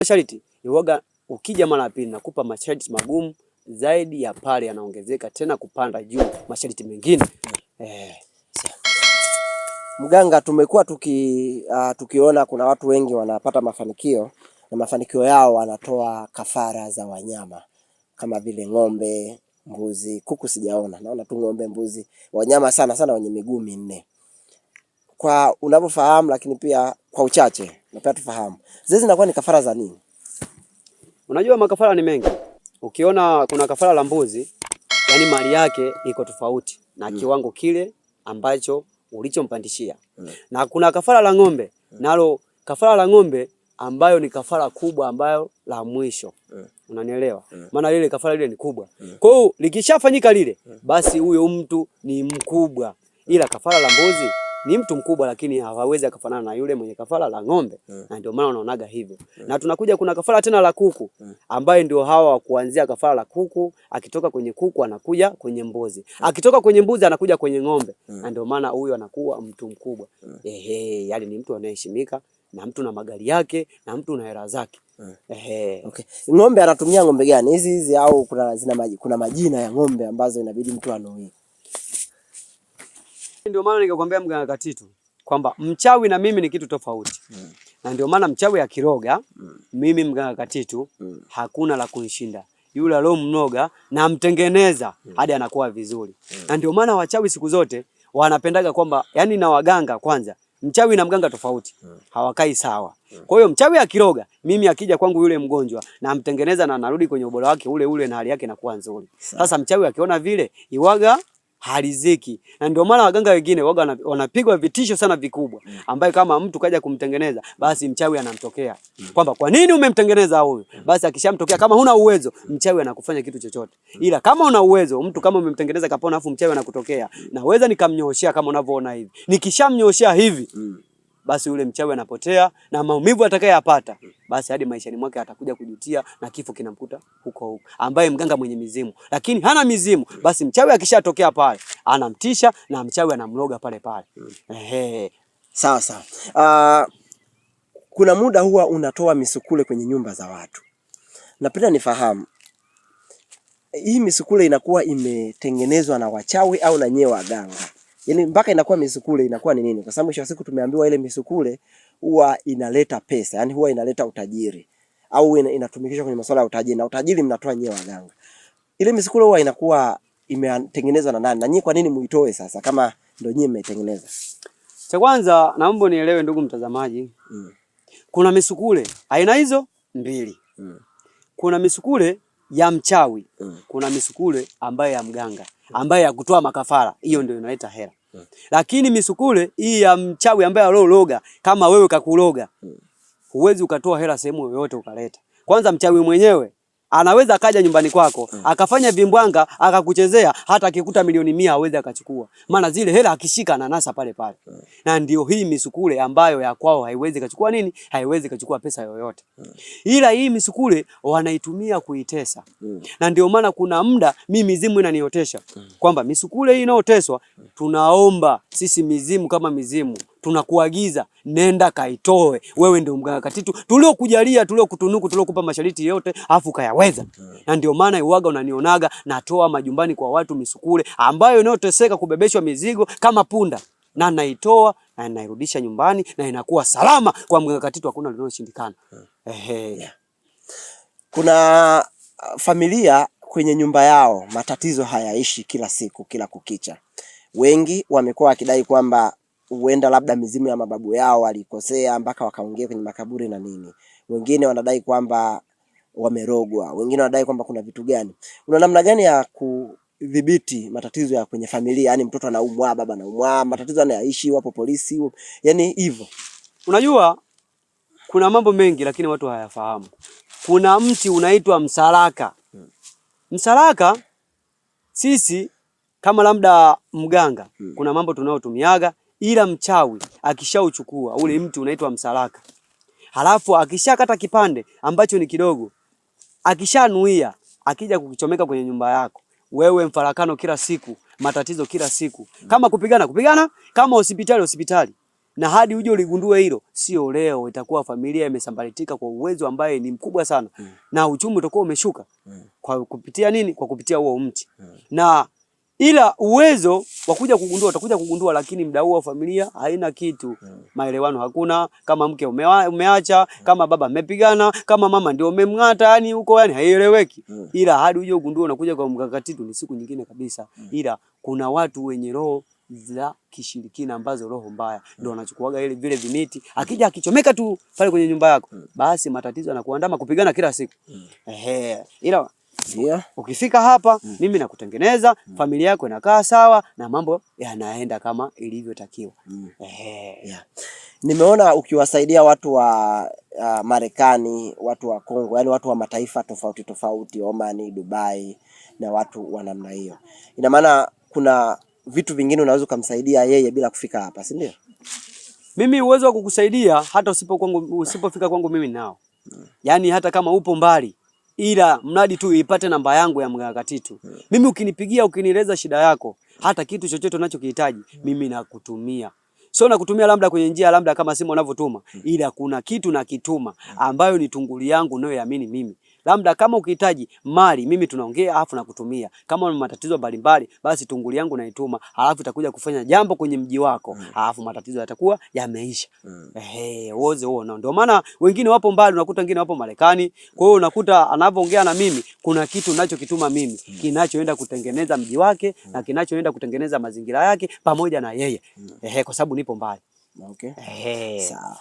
Masharti iwaga ukija mara pili nakupa masharti magumu zaidi ya pale, yanaongezeka tena kupanda juu masharti mengine. Mganga, tumekuwa tukiona kuna watu wengi wanapata mafanikio na mafanikio yao wanatoa kafara za wanyama kama vile ng'ombe, mbuzi, kuku sijaona. Naona tu ng'ombe, mbuzi, wanyama sana sana wenye miguu minne. Kwa unavyofahamu, lakini pia kwa uchache napenda tufahamu, zile zinakuwa ni kafara za nini? Unajua makafara ni mengi. Ukiona kuna kafara la mbuzi, yani mali yake iko tofauti na kiwango kile ambacho ulichompandishia. Na kuna kafara la ng'ombe, nalo kafara la ng'ombe ambayo ni kafara kubwa ambayo la mwisho. Unanielewa? Maana lile kafara lile ni kubwa. Kwa hiyo likishafanyika lile, basi huyo mtu ni mkubwa. Ila kafara la mbuzi ni mtu mkubwa, lakini hawawezi kufanana na yule mwenye kafara la ng'ombe. Na ndio maana unaonaga hivyo. Na tunakuja kuna kafara tena la kuku, ambaye ndio hawa kuanzia kafara la kuku, akitoka kwenye kuku anakuja kwenye mbuzi. Akitoka kwenye mbuzi anakuja kwenye ng'ombe. Na ndio maana huyo anakuwa mtu mkubwa. Yani ni mtu anayeheshimika, na mtu na magari yake, na mtu na hela zake. Okay. Ng'ombe anatumia ng'ombe gani? Hizi au kuna majina ya ng'ombe ambazo inabidi mtu anoe? Ndio maana nikakwambia mganga Katitu kwamba mchawi na mimi ni kitu tofauti. Na ndio maana mchawi akiroga, mimi mganga Katitu hakuna la kunishinda. Yule alomnoga na mtengeneza hadi anakuwa vizuri. Na ndio maana wachawi siku zote wanapendaga kwamba, yani na waganga kwanza, mchawi na mganga tofauti, hawakai sawa. Kwa hiyo mchawi akiroga, mimi akija kwangu yule mgonjwa na mtengeneza na narudi kwenye ubora wake ule na hali yake inakuwa nzuri. Sasa mchawi akiona vile iwaga haliziki. Na ndio maana waganga wengine waga wanapigwa vitisho sana vikubwa, ambaye kama mtu kaja kumtengeneza basi mchawi anamtokea kwamba kwa nini umemtengeneza huyu. Basi akishamtokea kama huna uwezo, mchawi anakufanya kitu chochote. Ila kama una uwezo, mtu kama umemtengeneza kapona afu mchawi anakutokea, naweza nikamnyooshea kama unavyoona hivi. Nikishamnyooshea hivi, basi yule mchawi anapotea na maumivu atakayopata, basi hadi maishani mwake atakuja kujutia na kifo kinamkuta huko. Ambaye mganga mwenye mizimu, lakini hana mizimu, basi mchawi akishatokea pale anamtisha na mchawi anamloga pale pale. Sawa sawa. Kuna muda huwa unatoa misukule kwenye nyumba za watu. Napenda nifahamu, hii misukule inakuwa imetengenezwa na wachawi au na nyewe waganga? Yaani mpaka inakuwa misukule inakuwa ni nini? Kwa sababu mwisho wa siku tumeambiwa ile misukule huwa inaleta pesa, yani huwa inaleta utajiri au inatumikishwa kwenye masuala ya utajiri, na utajiri mnatoa nyewe waganga. Ile misukule huwa inakuwa imetengenezwa na nani? Na nyinyi kwa nini muitoe sasa kama ndio nyinyi mmeitengeneza? Cha kwanza naomba nielewe ndugu mtazamaji. Kuna misukule aina hizo mbili. Kuna misukule ya mchawi, kuna misukule ambaye ya mganga, ambaye ya kutoa makafara, hiyo ndio inaleta hela. Lakini misukule hii ya mchawi ambaye alologa, kama wewe kakuloga, huwezi ukatoa hela sehemu yoyote ukaleta. Kwanza mchawi mwenyewe anaweza akaja nyumbani kwako, akafanya vimbwanga, akakuchezea, hata akikuta milioni 100 hawezi akachukua. Maana zile hela akishika ananasa pale pale. Na ndio hii misukule ambayo ya kwao haiwezi kachukua nini? Haiwezi kachukua pesa yoyote. Ila hii misukule wanaitumia kuitesa. Na ndio maana kuna muda mimi mizimu inaniotesha kwamba misukule hii inaoteswa, tunaomba sisi mizimu kama mizimu, tunakuagiza nenda kaitoe. Wewe ndio mganga Katitu tuliokujalia, tuliokutunuku, tuliokupa masharti yote afu kayaweza. Na ndio maana iwaga unanionaga natoa majumbani kwa watu misukule ambayo inayoteseka kubebeshwa mizigo kama punda, na naitoa na nairudisha nyumbani na inakuwa salama kwa mganga Katitu, hakuna linaloshindikana. Kuna familia kwenye nyumba yao matatizo hayaishi kila siku kila kukicha. Wengi wamekuwa wakidai kwamba huenda labda mizimu ya mababu yao walikosea mpaka wakaongea kwenye makaburi na nini. Wengine wanadai kwamba wamerogwa, wengine wanadai kwamba kuna vitu gani. Una namna gani ya kudhibiti matatizo ya kwenye familia? Yani mtoto anaumwa, baba anaumwa, matatizo yanaishi, wapo polisi, yani hivyo. Unajua kuna mambo mengi lakini watu hayafahamu. Kuna mti unaitwa msalaka. Msalaka sisi kama labda mganga kuna mambo tunayotumiaga, ila mchawi akishauchukua ule mti unaitwa msalaka, halafu akishakata kipande ambacho ni kidogo, akishanuia, akija kukichomeka kwenye nyumba yako, wewe mfarakano kila siku, matatizo kila siku, kama kupigana, kama hospitali, na hadi uje uligundue hilo, sio leo, itakuwa familia imesambaratika kwa uwezo ambaye ni mkubwa sana. Na uchumi utakuwa umeshuka. Kwa kupitia nini? Kwa kupitia huo mti. Na ila uwezo wa kuja kugundua utakuja kugundua, lakini muda huo familia haina kitu. Maelewano hakuna, kama mke umeacha, kama baba mmepigana, kama mama ndio umemng'ata, yani huko yani haieleweki. Ila hadi uje ugundue unakuja kwa mkakati tu, ni siku nyingine kabisa. Ila kuna watu wenye roho za kishirikina ambazo roho mbaya ndio wanachukuaga ile vile vimiti, akija akichomeka tu pale kwenye nyumba yako, basi matatizo yanakuandama, kupigana kila siku. Ila ukifika hapa mimi nakutengeneza, familia yako inakaa sawa na mambo yanaenda kama ilivyotakiwa. Nimeona ukiwasaidia watu wa Marekani, watu wa Kongo, yani watu wa mataifa tofauti tofauti, Oman, Dubai na watu wa namna hiyo. Ina maana kuna vitu vingine unaweza kumsaidia yeye bila kufika hapa, si ndio? Mimi uwezo wa kukusaidia hata usipofika kwangu mimi nao. Yaani hata kama upo mbali, ila mradi tu ipate namba yangu ya Mganga Katitu. Mimi ukinipigia, ukinieleza shida yako, hata kitu chochote unachokihitaji, mimi nakutumia. Sio nakutumia labda kwenye njia labda kama simu unavyotuma, ila kuna kitu nakituma ambayo ni tunguli yangu nayoamini mimi. Labda kama ukihitaji mali, mimi tunaongea alafu nakutumia. Kama una matatizo mbalimbali, basi tunguli yangu naituma, alafu itakuja kufanya jambo kwenye mji wako, alafu matatizo yatakuwa yameisha. Wote huo ndio maana wengine wapo mbali, unakuta wengine wapo Marekani. Kwa hiyo unakuta anapoongea na mimi, kuna kitu ninachokituma mimi, kinachoenda kutengeneza mji wake na kinachoenda kutengeneza mazingira yake pamoja na yeye. Kwa sababu nipo mbali. Sawa.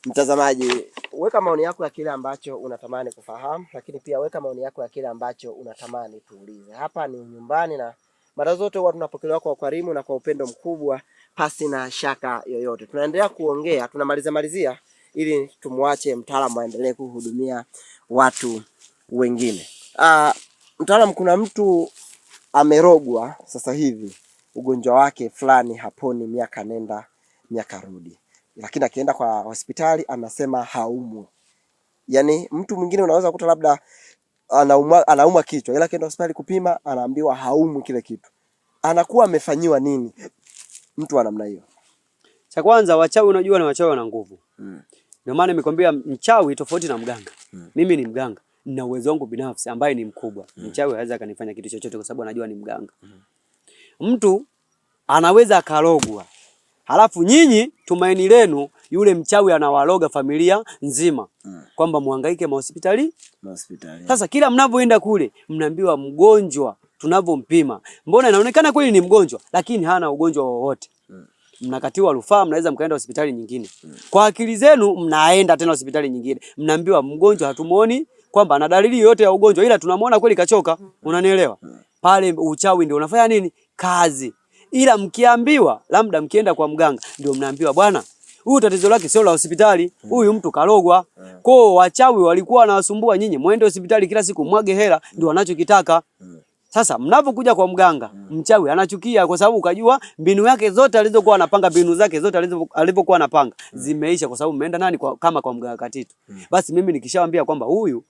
Mtazamaji, weka maoni yako ya kile ambacho unatamani kufahamu, lakini pia weka maoni yako ya kile ambacho unatamani tuulize. Hapa ni nyumbani na mara zote huwa tunapokelewa kwa ukarimu na kwa upendo mkubwa, pasi na shaka yoyote. Tunaendelea kuongea, tunamalizia ili tumwache mtaalamu aendelee kuhudumia watu wengine. Mtaalamu, kuna mtu amerogwa sasa hivi, ugonjwa wake fulani haponi, miaka nenda miaka rudi. Lakini akienda kwa hospitali anasema haumwi. Yaani mtu mwingine unaweza kukuta labda anaumwa kichwa, ila akienda hospitali kupima anaambiwa haumwi kile kitu. Anakuwa amefanyiwa nini mtu wa namna hiyo? Cha kwanza, wachawi unajua ni wachawi wana nguvu. Ndio maana nimekwambia mchawi tofauti na mganga. Mimi ni mganga, nina uwezo wangu binafsi ambaye ni mkubwa. Mchawi hawezi kanifanya kitu chochote kwa sababu anajua ni mganga. Mtu anaweza akarogwa, halafu nyinyi tumaini lenu yule mchawi anawaloga familia nzima, kwamba muhangaike mahospitali. Sasa kila mnapoenda kule mnaambiwa mgonjwa tunavompima, mbona inaonekana kweli ni mgonjwa lakini hana ugonjwa wowote. Mnakatiwa rufaa, mnaweza mkaenda hospitali nyingine. Kwa akili zenu mnaenda tena hospitali nyingine, mnaambiwa mgonjwa hatumuoni kwamba ana dalili yoyote ya ugonjwa, ila tunamuona kweli kachoka. Unanielewa? Pale uchawi ndio unafanya nini? Kazi. Ila mkiambiwa labda mkienda kwa mganga, ndio mnaambiwa bwana, huyu tatizo lake sio la hospitali, huyu mtu karogwa. Kwa wachawi walikuwa wanawasumbua nyinyi, muende hospitali kila siku mwage hela, ndio wanachokitaka. Sasa mnapokuja kwa mganga, mchawi anachukia kwa sababu ukajua mbinu yake zote alizokuwa anapanga, mbinu zake zote alipokuwa anapanga zimeisha kwa sababu mmeenda nani kama kwa Mganga Katitu. Basi mimi nikishawaambia kwamba huyu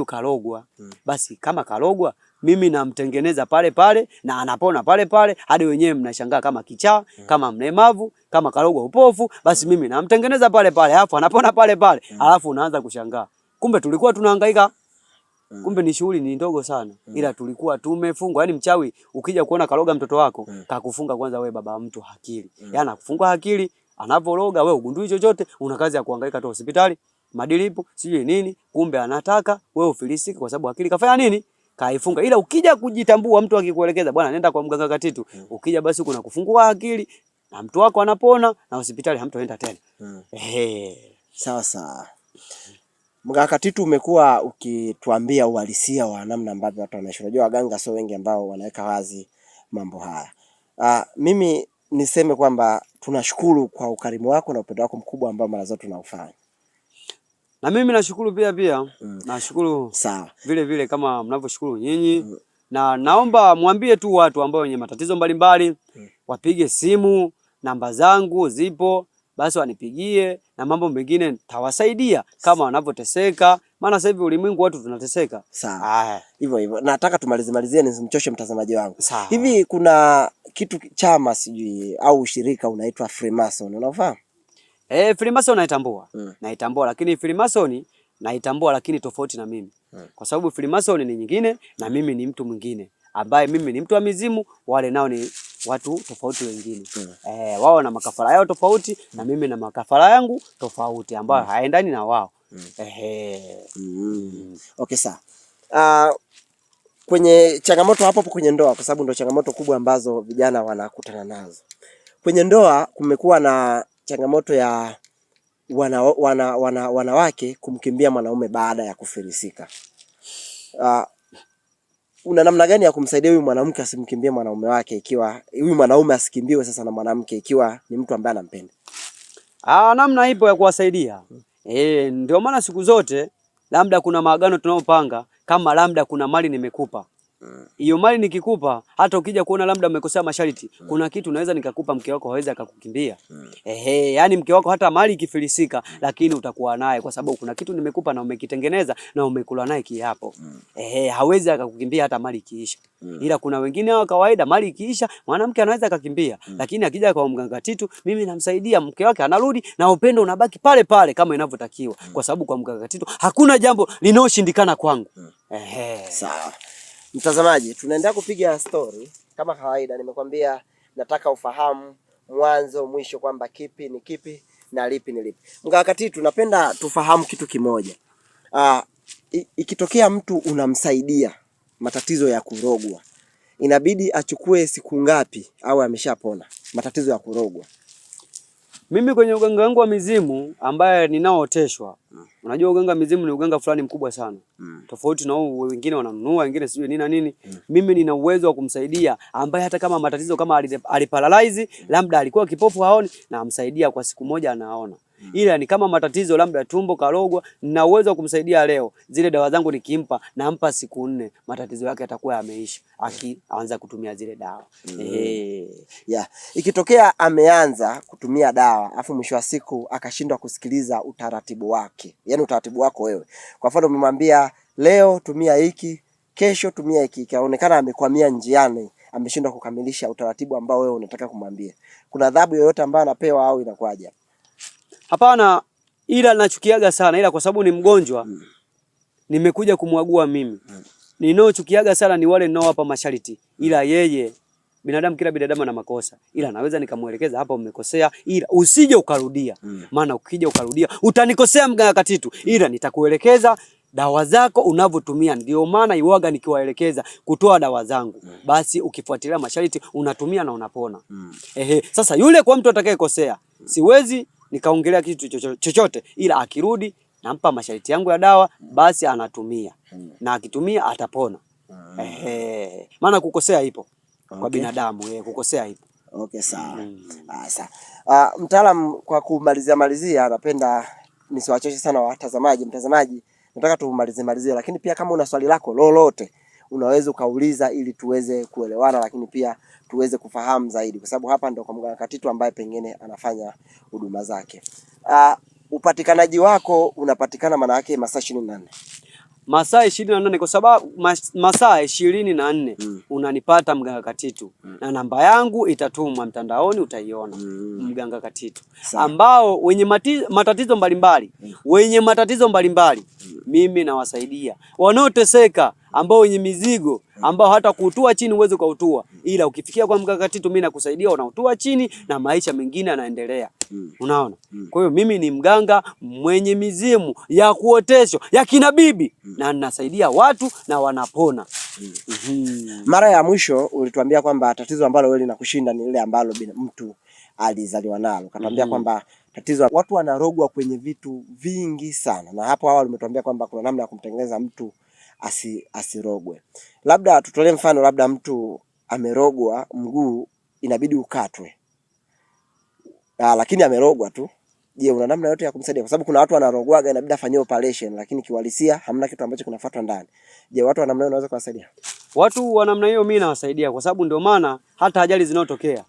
karogwa, basi kama karogwa mimi namtengeneza pale pale na anapona pale pale, hadi wenyewe mnashangaa kama kichaa, kama mlemavu, kama karogwa upofu, basi mimi namtengeneza pale pale alafu anapona pale pale, alafu unaanza kushangaa. Kumbe tulikuwa tunahangaika. Kumbe ni shughuli ni ndogo sana, ila tulikuwa tumefungwa. Yaani mchawi ukija kuona karoga mtoto wako, kakufunga kwanza wewe baba mtu akili. Yaani akufungwa akili, anavoroga wewe ugundui chochote, una kazi ya kuhangaika tu hospitali, madilipo, sijui nini, kumbe anataka wewe ufilisike kwa sababu akili kafanya nini? Kaifunga. Ila ukija kujitambua, mtu akikuelekeza bwana nenda kwa Mganga Katitu, ukija basi kuna kufungua akili na mtu wako anapona na hospitali hamtoenda tena. Sawa sawa. Mganga Katitu, umekuwa ukituambia uhalisia wa namna ambavyo watu wanaishi. Unajua waganga sio wengi ambao wanaweka wazi mambo haya. Mimi niseme kwamba tunashukuru kwa ukarimu wako na upendo wako mkubwa ambao mara zote tunaufanya. Na mimi nashukuru pia. Nashukuru sawa vile vile kama mnavyoshukuru nyinyi. Na naomba mwambie tu watu ambao wenye matatizo mbalimbali wapige simu, namba zangu zipo. basi wanipigie na mambo mengine tawasaidia kama wanavyoteseka, maana sasa hivi ulimwengu watu tunateseka. Sawa. Hivyo. Nataka tumalizie nisimchoshe mtazamaji wangu. Hivi kuna kitu chama sijui au ushirika unaitwa Freemason, unafahamu? Freemason naitambua. Naitambua, lakini Freemason naitambua lakini tofauti na mimi. Kwa sababu Freemason ni nyingine na mimi ni mtu mwingine, ambaye mimi ni mtu wa mizimu, wale nao ni watu tofauti wengine. Wao na makafara yao tofauti na mimi na makafara yangu tofauti ambayo haendani na wao. Okay, sawa. Kwenye changamoto hapo kwenye ndoa, kwa sababu ndio changamoto kubwa ambazo vijana wanakutana nazo. Kwenye ndoa kumekuwa na changamoto ya wanawake kumkimbia mwanaume baada ya kufilisika. Una namna gani ya kumsaidia huyu mwanamke asimkimbie mwanaume wake, ikiwa huyu mwanaume asikimbiwe sasa na mwanamke ikiwa ni mtu ambaye anampenda? Namna ipo ya kuwasaidia. Ndio maana siku zote labda kuna maagano tunaopanga, kama labda kuna mali nimekupa. Hiyo mali nikikupa, hata ukija kuona labda umekosea masharti, kuna kitu naweza nikakupa, mke wako hawezi akakukimbia. Yani mke wako hata mali ikifilisika, lakini utakuwa naye kwa sababu kuna kitu nimekupa na umekitengeneza na umekula naye kiapo. Hawezi akakukimbia hata mali ikiisha. Ila kuna wengine wa kawaida mali ikiisha, mwanamke anaweza akakimbia, lakini akija kwa mganga Titu, mimi namsaidia, mke wake anarudi na upendo unabaki pale pale kama inavyotakiwa, kwa sababu kwa mganga Titu hakuna jambo linaoshindikana kwangu. Sawa. Mtazamaji, tunaendelea kupiga story kama kawaida. Nimekwambia nataka ufahamu mwanzo mwisho kwamba kipi ni kipi na lipi ni lipi. Mkakati, tunapenda tufahamu kitu kimoja. Ikitokea mtu unamsaidia matatizo ya kurogwa, inabidi achukue siku ngapi au ameshapona matatizo ya kurogwa? Mimi kwenye uganga wangu wa mizimu ambaye ninaooteshwa, unajua uganga wa mizimu ni uganga fulani mkubwa sana. Tofauti na wengine wananunua, wengine sijui nini na nini. Mimi nina uwezo wa kumsaidia ambaye hata kama matatizo kama aliparalyze, labda alikuwa kipofu haoni, na amsaidia kwa siku moja anaona. Ila ni kama matatizo labda tumbo karogwa, nina uwezo wa kumsaidia leo. Zile dawa zangu nikimpa, nampa siku 4, matatizo yake yatakuwa yameisha akianza kutumia zile dawa. Ikitokea ameanza kutumia dawa afu mwisho wa siku akashindwa kusikiliza utaratibu wake, yani utaratibu wako wewe. Kwa mfano umemwambia leo tumia hiki, kesho tumia hiki, kaonekana amekwamia njiani, ameshindwa kukamilisha utaratibu ambao wewe unataka kumwambia, kuna adhabu yoyote ambayo anapewa au inakuwaje? Hapana, ila nachukiaga sana, ila kwa sababu ni mgonjwa nimekuja kumwagua mimi. Ninaochukiaga sana ni wale ninaowapa masharti, ila yeye binadamu, kila binadamu ana makosa, ila naweza nikamuelekeza hapa umekosea, ila usije ukarudia. Maana ukija ukarudia utanikosea mganga Titu, ila nitakuelekeza dawa zako unavyotumia. Ndio maana iwaga nikiwaelekeza kutoa dawa zangu, basi ukifuatilia masharti unatumia na unapona. Sasa yule kwa mtu atakayekosea, siwezi nikaongelea kitu chochote, ila akirudi nampa masharti yangu ya dawa, basi anatumia. Na akitumia atapona. Maana kukosea ipo. Kwa binadamu, kukosea ipo. Okay, sawa. Sawa. Mtaalamu, kwa kumalizia napenda nisiwachoshe sana watazamaji. Mtazamaji, nataka tumalizie, lakini pia kama una swali lako lolote unaweza ukauliza ili tuweze kuelewana, lakini pia tuweze kufahamu zaidi, kwa sababu hapa ndo kwa mganga Titu ambaye pengine anafanya huduma zake. Upatikanaji wako unapatikana maana yake masaa 24? Masaa 24, kwa sababu masaa 24 unanipata mganga Titu. Na namba yangu itatumwa mtandaoni, utaiona mganga Titu. Ambao wenye matatizo mbalimbali, mimi nawasaidia. Wanaoteseka, ambao wenye mizigo, ambao hata kuutua chini uweze kautua, ila ukifikia kwa mganga Titu mimi nakusaidia, unautua chini na maisha mengine yanaendelea. Unaona? Kwa hiyo mimi ni mganga mwenye mizimu ya kuoteshwa ya kinabibi, na ninasaidia watu na wanapona. Mara ya mwisho ulituambia kwamba tatizo ambalo wewe linakushinda ni ile ambalo mtu alizaliwa nalo. Katuambia kwamba tatizo watu wanarogwa kwenye vitu vingi sana, na hapo awali umetuambia kwamba kuna namna ya kumtengeneza mtu asirogwe. Labda tutolee mfano, labda mtu amerogwa mguu inabidi ukatwe, lakini amerogwa tu. Je, una namna yote ya kumsaidia? Kwa sababu kuna watu wanarogwaga inabidi afanywe operation, lakini kiwalisia hamna kitu ambacho kinafuatwa ndani. Je, watu wa namna hiyo unaweza kuwasaidia? Watu wa namna hiyo mimi nawasaidia, kwa sababu ndio maana hata ajali zinazotokea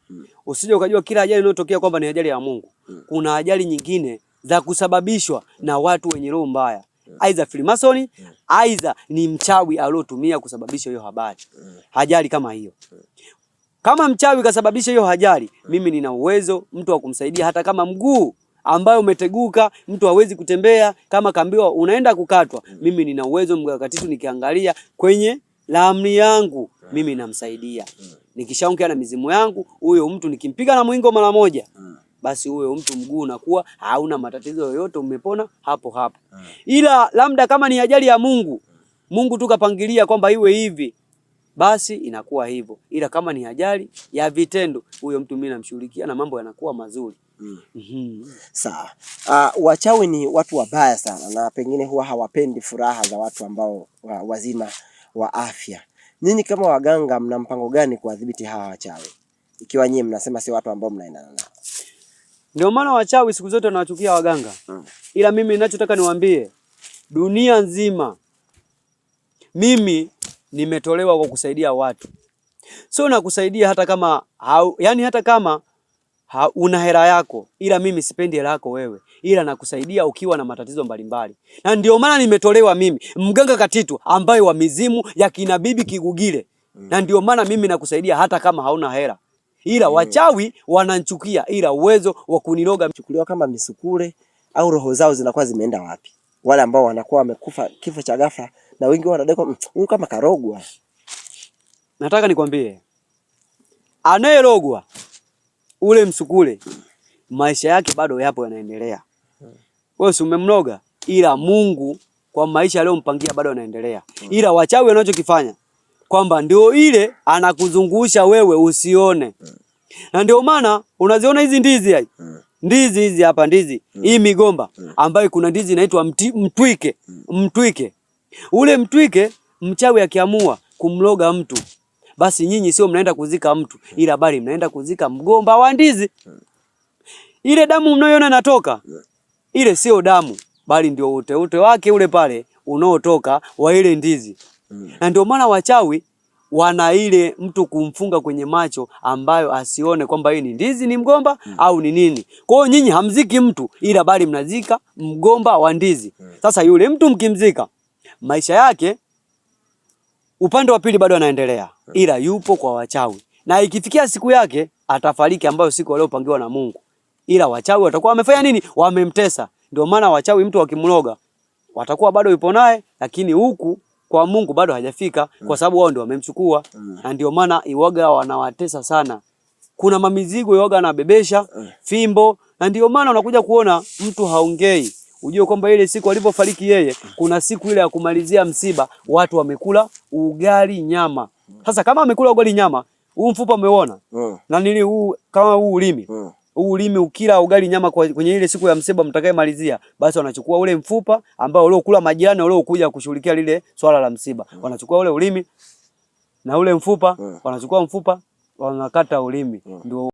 usije ukajua kila ajali inayotokea kwamba ni ajali ya Mungu. kuna ajali nyingine za kusababishwa na watu wenye roho mbaya. Aidha Freemason, aidha ni mchawi aliyotumia kusababisha hiyo habari. Ajali kama hiyo. Kama mchawi kasababisha hiyo ajali, mimi nina uwezo mtu wa kumsaidia hata kama mguu ambayo umeteguka, mtu hawezi kutembea, kama kambiwa unaenda kukatwa, mimi nina uwezo mkakatitu nikiangalia kwenye ramli yangu, mimi namsaidia. Nikishaongea na mizimu yangu, huyo mtu nikimpiga na mwingo mara moja, basi huyo mtu mguu unakuwa hauna matatizo yoyote, umepona hapo hapo. Ila labda kama ni ajali ya Mungu, Mungu tu kapangilia kwamba iwe hivi, basi inakuwa hivyo. Ila kama ni ajali ya vitendo, huyo mtu mimi namshughulikia na mambo yanakuwa mazuri. Sawa. Wachawi ni watu wabaya sana na pengine huwa hawapendi furaha za watu ambao wazima wa afya. Nyinyi kama waganga mna mpango gani kuwadhibiti hawa wachawi? Ikiwa nyinyi mnasema si watu ambao mnaendana nao. Ndio maana wachawi siku zote wanawachukia waganga. Ila mimi ninachotaka niwaambie, dunia nzima mimi nimetolewa kwa kusaidia watu. Sio na kusaidia hata kama hata kama una hela yako, ila mimi sipendi hela yako wewe, ila nakusaidia ukiwa na matatizo mbalimbali. Na ndio maana nimetolewa mimi, mganga Katitu ambaye wa mizimu ya kina bibi Kigugile. Na ndio maana mimi nakusaidia hata kama hauna hela. Ila wachawi wananchukia, ila uwezo wa kuniroga mchukuliwa kama misukule au roho zao zinakuwa zimeenda wapi? Wale ambao wanakuwa wamekufa kifo cha ghafla na wengi wanadai huyu kama karogwa. Nataka nikwambie, anayerogwa ule msukule, maisha yake bado yapo yanaendelea. Wewe si umemloga, ila Mungu kwa maisha aliyompangia bado yanaendelea. Ila wachawi wanachokifanya kwamba ndio ile anakuzungusha wewe usione. Na ndio maana unaziona hizi ndizi hai. Ndizi hizi hapa ndizi. Hii migomba ambayo kuna ndizi inaitwa mtwike. Mtwike. Ule mtwike mchawi akiamua kumloga mtu, basi nyinyi sio mnaenda kuzika mtu, ila bali mnaenda kuzika mgomba wa ndizi. Ile damu mnayoona inatoka, ile sio damu, bali ndio uteute wake ule pale unaotoka wa ile ndizi. Na ndio maana wachawi wana ile mtu kumfunga kwenye macho ambayo asione kwamba hii ni ndizi, ni mgomba au ni nini. Kwa hiyo nyinyi hamziki mtu, ila bali mnazika mgomba wa ndizi. Sasa yule mtu mkimzika, maisha yake upande wa pili bado anaendelea, ila yupo kwa wachawi. Na ikifikia siku yake atafariki, ambayo siku aliyopangiwa na Mungu. Ila wachawi watakuwa wamefanya nini? Wamemtesa. Ndio maana wachawi mtu wakimloga watakuwa bado yupo naye, lakini huku kwa Mungu bado hajafika, kwa sababu wao ndio wamemchukua. Na ndio maana iwaga wanawatesa sana. Kuna mamizigo iwaga anabebesha fimbo, na ndio maana unakuja kuona mtu haongei. Ujue kwamba ile siku alipofariki yeye, kuna siku ile ya kumalizia msiba, watu wamekula ugali nyama. Sasa kama amekula ugali nyama, huu mfupa umeona? Na nili huu kama huu ulimi. Huu ulimi ukila ugali nyama kwenye ile siku ya msiba mtakayemalizia, basi wanachukua ule mfupa ambao ule kula majirani wale kuja kushughulikia lile swala la msiba. Wanachukua ule ulimi na ule mfupa, wanachukua mfupa, wanakata ulimi. Ndio